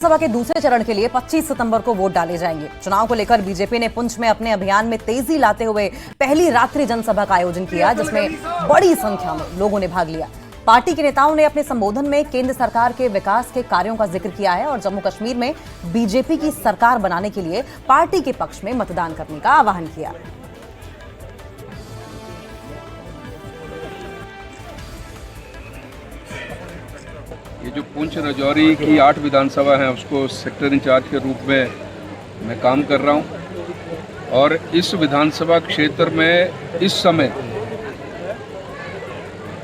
सभा के दूसरे चरण के लिए 25 सितंबर को वोट डाले जाएंगे। चुनाव को लेकर बीजेपी ने पुंछ में अपने अभियान में तेजी लाते हुए पहली रात्रि जनसभा का आयोजन किया, जिसमें बड़ी संख्या में लोगों ने भाग लिया। पार्टी के नेताओं ने अपने संबोधन में केंद्र सरकार के विकास के कार्यों का जिक्र किया है और जम्मू कश्मीर में बीजेपी की सरकार बनाने के लिए पार्टी के पक्ष में मतदान करने का आह्वान किया। ये जो पुंछ राजौरी की 8 विधानसभा हैं, उसको सेक्टर इंचार्ज के रूप में मैं काम कर रहा हूं और इस विधानसभा क्षेत्र में इस समय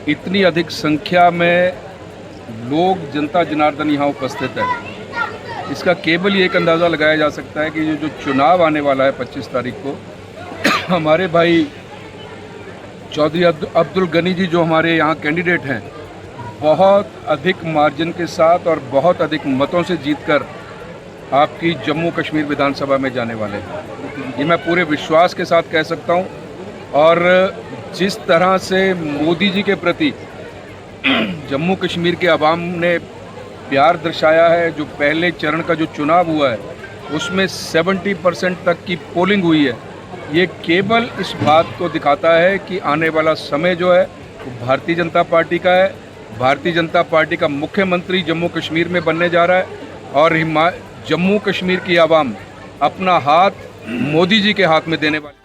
इतनी अधिक संख्या में लोग, जनता जनार्दन यहाँ उपस्थित है। इसका केवल एक अंदाज़ा लगाया जा सकता है कि जो चुनाव आने वाला है 25 तारीख को, हमारे भाई चौधरी अब्दुल गनी जी जो हमारे यहाँ कैंडिडेट हैं, बहुत अधिक मार्जिन के साथ और बहुत अधिक मतों से जीतकर आपकी जम्मू कश्मीर विधानसभा में जाने वाले हैं। ये मैं पूरे विश्वास के साथ कह सकता हूँ। और जिस तरह से मोदी जी के प्रति जम्मू कश्मीर के अवाम ने प्यार दर्शाया है, जो पहले चरण का जो चुनाव हुआ है उसमें 70% तक की पोलिंग हुई है, ये केवल इस बात को दिखाता है कि आने वाला समय जो है वो भारतीय जनता पार्टी का है। भारतीय जनता पार्टी का मुख्यमंत्री जम्मू कश्मीर में बनने जा रहा है और जम्मू कश्मीर की आवाम अपना हाथ मोदी जी के हाथ में देने वाली